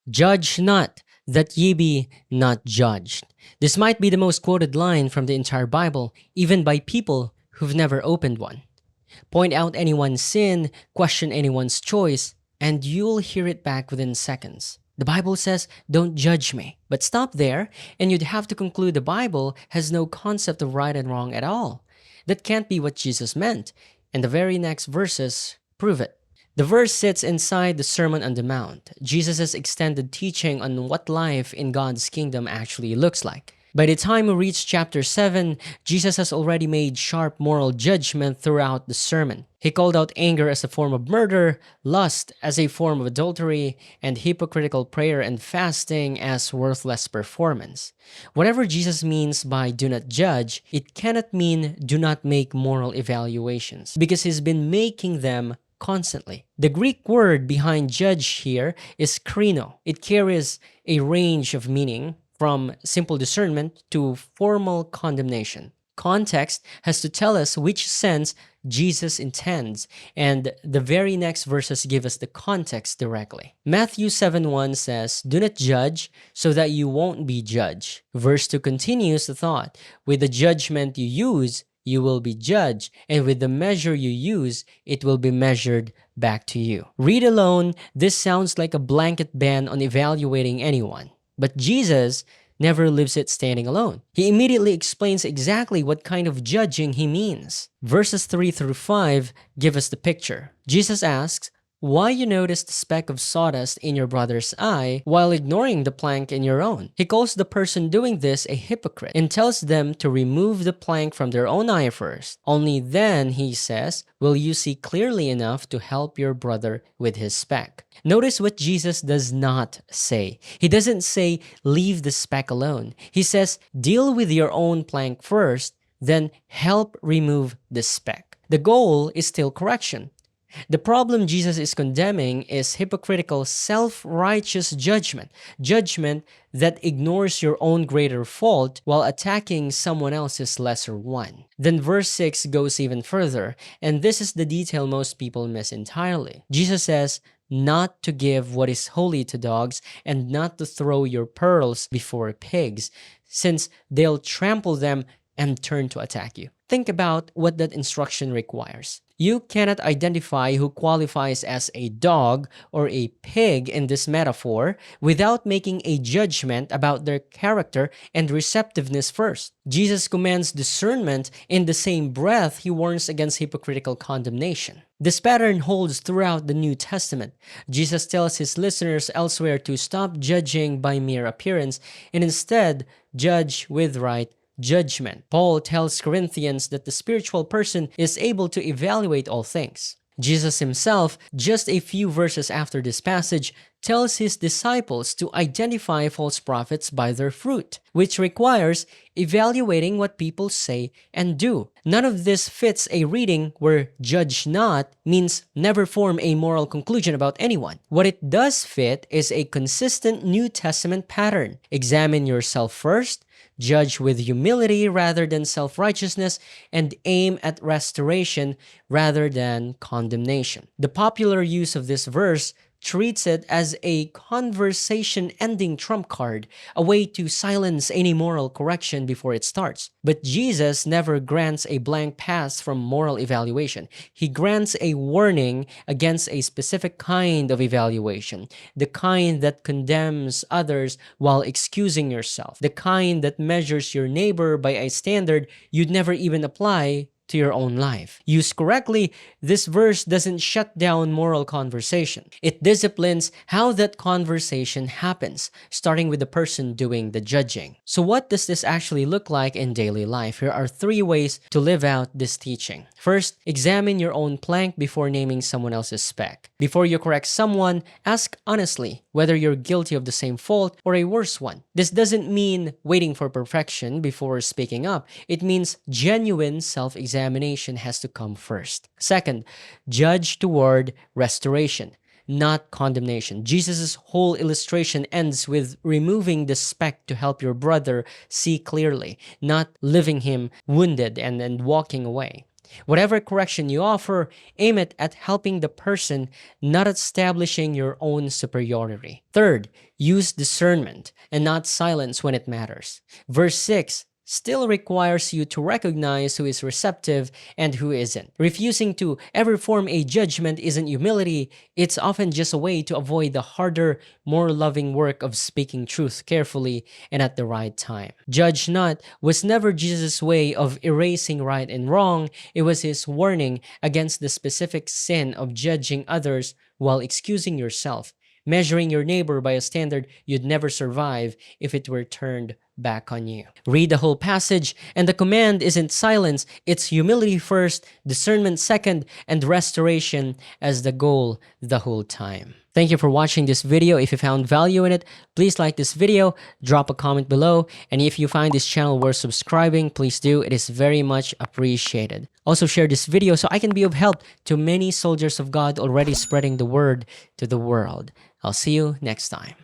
Judge not, that ye be not judged. This might be the most quoted line from the entire Bible, even by people who've never opened one. Point out anyone's sin, question anyone's choice, and you'll hear it back within seconds. The Bible says, don't judge me. But stop there, and you'd have to conclude the Bible has no concept of right and wrong at all. That can't be what Jesus meant, and the very next verses prove it. The verse sits inside the Sermon on the Mount, Jesus' extended teaching on what life in God's kingdom actually looks like. By the time we reach chapter 7, Jesus has already made sharp moral judgment throughout the sermon. He called out anger as a form of murder, lust as a form of adultery, and hypocritical prayer and fasting as worthless performance. Whatever Jesus means by do not judge, it cannot mean do not make moral evaluations, because he's been making them constantly. The Greek word behind judge here is krino. It carries a range of meaning from simple discernment to formal condemnation. Context has to tell us which sense Jesus intends, and the very next verses give us the context directly. Matthew 7:1 says, "Do not judge so that you won't be judged." Verse 2 continues the thought, "With the judgment you use, you will be judged, and with the measure you use, it will be measured back to you." Read alone, this sounds like a blanket ban on evaluating anyone. But Jesus never leaves it standing alone. He immediately explains exactly what kind of judging he means. Verses 3 through 5 give us the picture. Jesus asks, "Why you notice the speck of sawdust in your brother's eye while ignoring the plank in your own?" He calls the person doing this a hypocrite and tells them to remove the plank from their own eye first. Only then, he says, will you see clearly enough to help your brother with his speck. Notice what Jesus does not say. He doesn't say, leave the speck alone. He says, deal with your own plank first, then help remove the speck. The goal is still correction. The problem Jesus is condemning is hypocritical, self-righteous judgment that ignores your own greater fault while attacking someone else's lesser one. Then verse 6 goes even further, and this is the detail most people miss entirely. Jesus says, not to give what is holy to dogs and not to throw your pearls before pigs, since they'll trample them and turn to attack you. Think about what that instruction requires. You cannot identify who qualifies as a dog or a pig in this metaphor without making a judgment about their character and receptiveness first. Jesus commands discernment. In the same breath, he warns against hypocritical condemnation. This pattern holds throughout the New Testament. Jesus tells his listeners elsewhere to stop judging by mere appearance and instead judge with right judgment. Paul tells Corinthians that the spiritual person is able to evaluate all things. Jesus himself, just a few verses after this passage, tells his disciples to identify false prophets by their fruit, which requires evaluating what people say and do. None of this fits a reading where judge not means never form a moral conclusion about anyone. What it does fit is a consistent New Testament pattern. Examine yourself first, judge with humility rather than self-righteousness, and aim at restoration rather than condemnation. The popular use of this verse treats it as a conversation-ending trump card, a way to silence any moral correction before it starts. But Jesus never grants a blank pass from moral evaluation. He grants a warning against a specific kind of evaluation, the kind that condemns others while excusing yourself, the kind that measures your neighbor by a standard you'd never even apply to your own life. Used correctly, this verse doesn't shut down moral conversation. It disciplines how that conversation happens, starting with the person doing the judging. So what does this actually look like in daily life? Here are 3 ways to live out this teaching. First, examine your own plank before naming someone else's speck. Before you correct someone, ask honestly whether you're guilty of the same fault or a worse one. This doesn't mean waiting for perfection before speaking up. It means genuine self-examination has to come first. Second, judge toward restoration, not condemnation. Jesus' whole illustration ends with removing the speck to help your brother see clearly, not leaving him wounded and walking away. Whatever correction you offer, aim it at helping the person, not establishing your own superiority. Third, use discernment and not silence when it matters. Verse 6 still requires you to recognize who is receptive and who isn't. Refusing to ever form a judgment isn't humility, it's often just a way to avoid the harder, more loving work of speaking truth carefully and at the right time. Judge not was never Jesus' way of erasing right and wrong, it was his warning against the specific sin of judging others while excusing yourself, measuring your neighbor by a standard you'd never survive if it were turned back on you. Read the whole passage, and the command isn't silence, it's humility first, discernment second, and restoration as the goal the whole time. Thank you for watching this video. If you found value in it, please like this video, drop a comment below, and if you find this channel worth subscribing, please do. It is very much appreciated. Also share this video so I can be of help to many soldiers of God already spreading the word to the world. I'll see you next time.